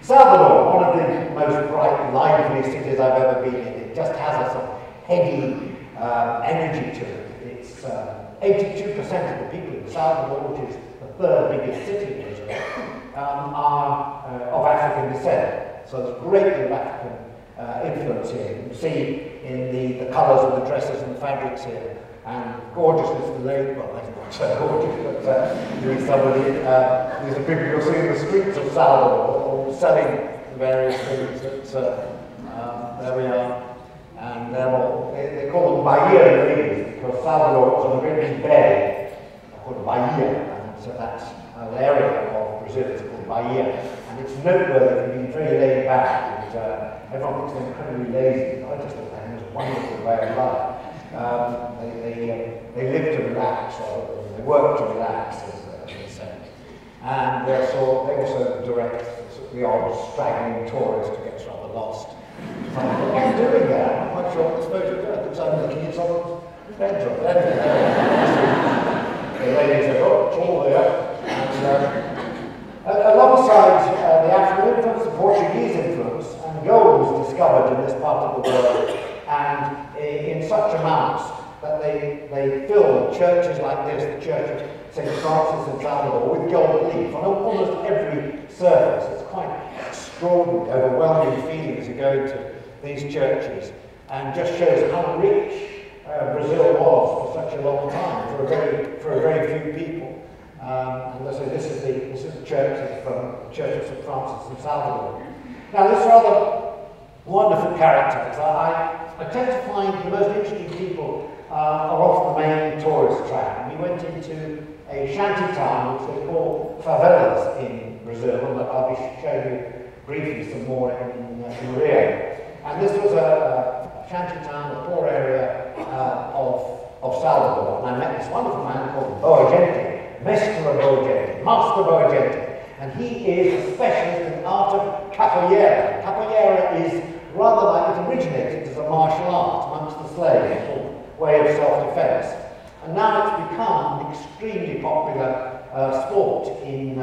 Salvador, one of the most bright, lively cities I've ever been in. It just has a sort of heady energy to it. It's 82% of the people in Salvador, which is the third biggest city in Israel, are of African descent. So there's a great deal of African influence here. You can see in the colours of the dresses and the fabrics here, and gorgeousness of the lady, well, that's not so gorgeous, but these are people you'll see in the streets of Salvador, selling the various things that, there we are. And they call them Bahia ladies, because Salvador is on a very big bay called Bahia, and so that's an area of Brazil, it's called Bahia. And it's noteworthy for being very laid back, and everyone thinks they're incredibly lazy. I just think that is a wonderful way of life. They live to relax, or they work to relax, as they say. And they also direct the odd straggling tourist who gets rather lost. What are you doing there? I'm not quite sure what this photo does. Looks like I'm looking in someone's bedroom. The lady said, oh, it's all there. And alongside the African influence, the Portuguese influence, and gold was discovered in this part of the world, and in such amounts that they fill churches like this, the Church of St. Francis in Salvador, with gold leaf on almost every surface. It's quite extraordinary, overwhelming feeling as you go into these churches, and just shows how rich Brazil was for such a long time, for a very few people. And so this is the church from the Church of St. Francis in Salvador. Now this rather wonderful character. I tend to find the most interesting people are off the main tourist track. We went into a shanty town which they call favelas in Brazil, and I'll be showing you briefly some more in Rio. And this was a shanty town, a poor area of Salvador. And I met this wonderful man called Master Boagente. And he is a specialist in the art of capoeira. Capoeira is rather like it originated as a martial art amongst the slaves, or way of self-defense. And now it's become an extremely popular sport in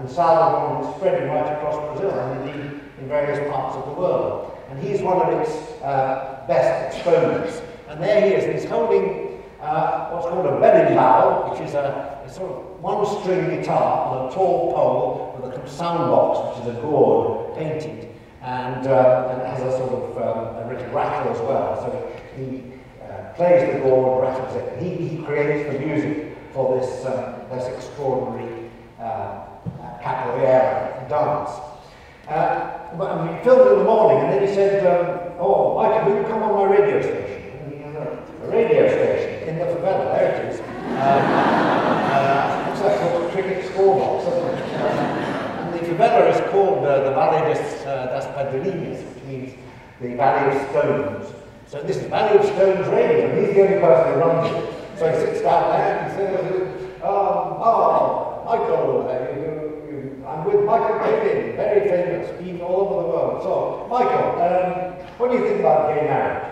Salvador, and it's spreading right across Brazil and indeed in various parts of the world. And he's one of its best exponents. And there he is, he's holding what's called a berimbau, which is a sort of one-string guitar on a tall pole with a sound box, which is a gourd painted, and it has a sort of a rattle as well. So he plays the gourd, rattles it. He creates the music for this extraordinary capoeira dance. But we filmed it in the morning, and then he said, oh, Michael, will you come on my radio station? And he had a radio station in the favela, there it is. Looks like a cricket scorebox, doesn't it? And the favela is called the Valley das Pedrinhas, which means the Valley of Stones. So this is Valley of Stones Radio, and he's the only person who runs it. So he sits down there and says, Michael, I'm with Michael Palin, very famous, been all over the world. So, Michael, what do you think about gay marriage?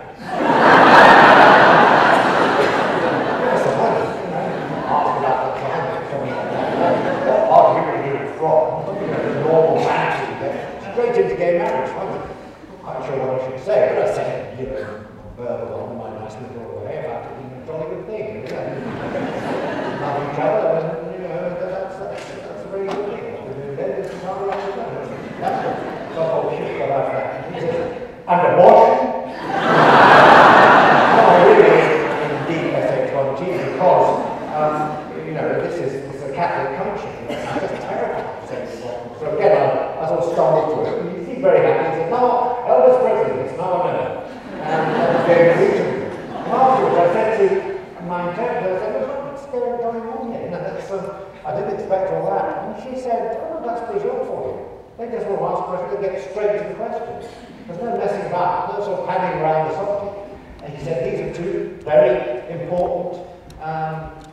Yes, ask about the climate, something like that. What part of you do it from? The normal attitude, straight into gay marriage. I'm not sure what I should say, but I said, verbal on my nice little way about it being a jolly good thing. Love each other, and that's a very good thing. That's the whole shit about that. He says, and abortion? No, I really indeed SH1T because, this is a Catholic country. It's just terrible. So again, I sort of stumbled through it. And he seemed very happy. He said, no, Elvis Presley, it's now or never. And that was very reasonable. And afterwards, I said to my interpreter, I said, what's going on here? I didn't expect all that. And she said, oh, that's Brazil for you. They just want to ask questions, they get straight to the questions. There's no messing about, no sort of padding around the subject. And he said, these are two very important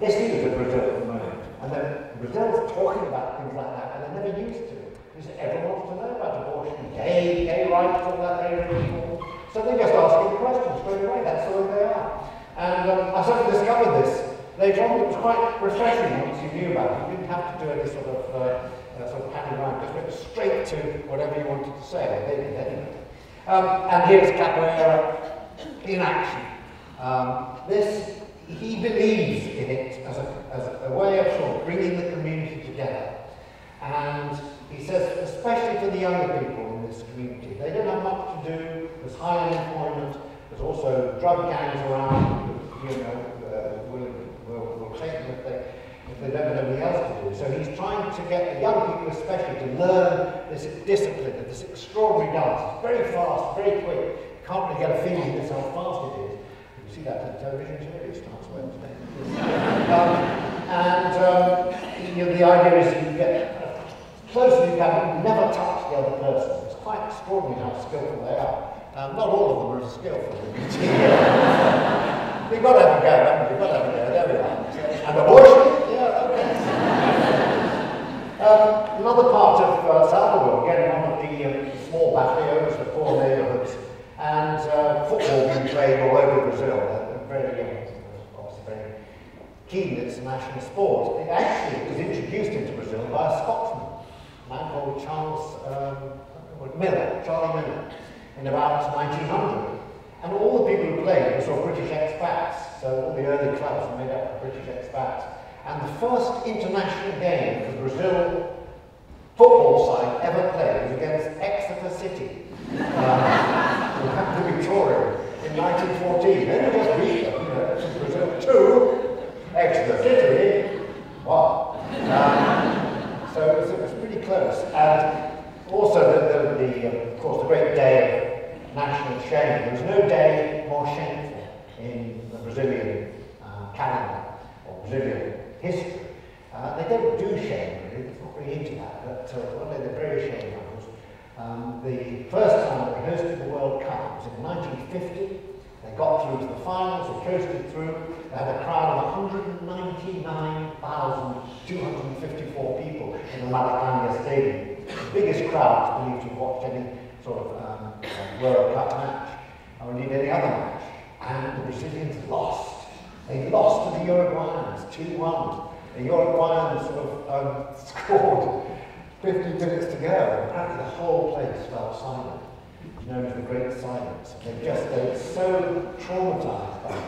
issues of Brazil at the moment. And then Brazil's talking about things like that, and they never used to. Because everyone wants to know about abortion, gay rights, all that very important. So they just ask you questions straight away, that's the way they are. And I sort of discovered this. later on it was quite refreshing once you knew about it. You didn't have to do any sort of panning around, just went straight to whatever you wanted to say. They did anyway. And here's Capoeira in action. He believes in it as a way of sort of bringing the community together. And he says, especially for the younger people in this community, they don't have much to do. There's high unemployment. There's also drug gangs around. You know, will take them if they don't have anything else to do. So he's trying to get the young people, especially, to learn this discipline, this extraordinary dance. It's very fast, very quick. You can't really get a feeling just how fast it is. You see that in the television series, starts Wednesday. The idea is you get close as you can, you never touch the other person. It's quite extraordinary how skillful they are. Not all of them are as skillful. We've got to have a go, haven't we? We've got to have a go. There we are. And abortion? Yeah, okay. Another part of Salvador, again, one of the small barrios, the poor neighbourhoods, and football being played all over Brazil. They're very, obviously very keen that it's a national sport. It actually was introduced into Brazil by a Scotsman, a man called Charlie Miller, in about 1900. And all the people who played were sort of British expats, so all the early clubs were made up of British expats. And the first international game the Brazil football side ever played was against Exeter City, in Victoria, in 1914. They just beat them, you know, Brazil 2, Exeter City 1. So it was pretty close. And also, of course, the great day of national shame. There was no day more shameful in the Brazilian calendar or Brazilian history. They don't do shame, really. It's not really into that, but they're very shame numbers. The first time that they hosted the World Cup was in 1950. They got through to the finals, they coasted through. They had a crowd of 199,254 people in the Maracanã Stadium. The biggest crowd, believed, to watch any sort of World Cup match, or indeed any other match. And the Brazilians lost. They lost to the Uruguayans, 2-1. The Uruguayans sort of scored 50 minutes to go. And apparently the whole place fell silent. It's known as the Great Silence. They were so traumatized by it.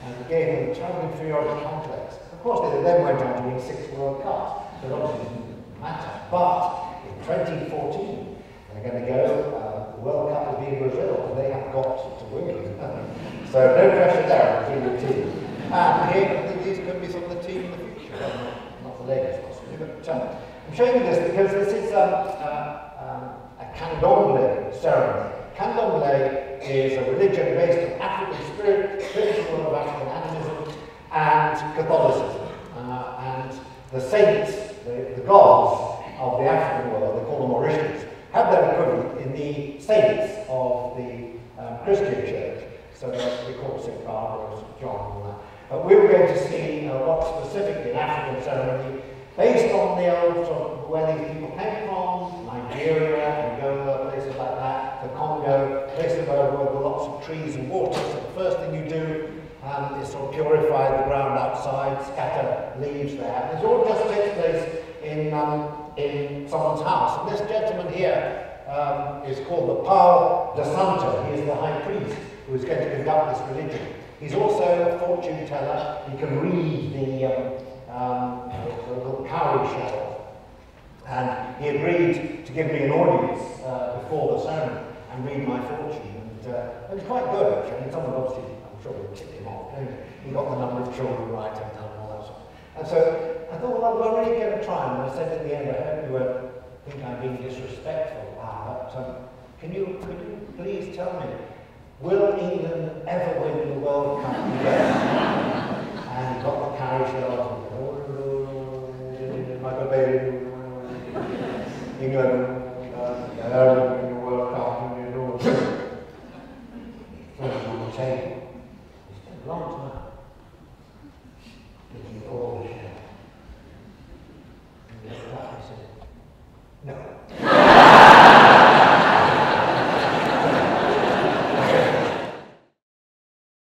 And it gave them a terrible inferiority complex. Of course, they then went on to win 6 World Cups, so it obviously didn't matter. But in 2014, they're going to go, the World Cup will be in Brazil, and they have got to win it. So no pressure there on the team. And here, I think these could be some of the team in the future, not the ladies possibly, but I'm showing you this because this is a Candomble ceremony. Candomble is a religion based on African spirit, spiritual world of African animism, and Catholicism. And the saints, the gods of the African world, they call them Orishas, have their equivalent in the saints of the Christian church. So we call St. Barbara, St. John, and all that. But we were going to see what specifically an African ceremony based on the old sort of where these people came from, Nigeria, Angola, places like that, the Congo, places where there were lots of trees and water. So the first thing you do is sort of purify the ground outside, scatter leaves there. This all just takes place in someone's house. And this gentleman here is called the Pau de Santo. He is the high priest who is going to conduct this religion. He's also a fortune teller. He can read the little cowrie shell. And he agreed to give me an audience before the ceremony and read my fortune. And it was quite good, actually. I mean, someone obviously, I'm sure would tick him off. He got the number of children right and all that sort of. And so I thought, well, I'm really going to try. And I said at the end, I hope you won't think I'm being disrespectful. But can you please tell me, will England ever win the World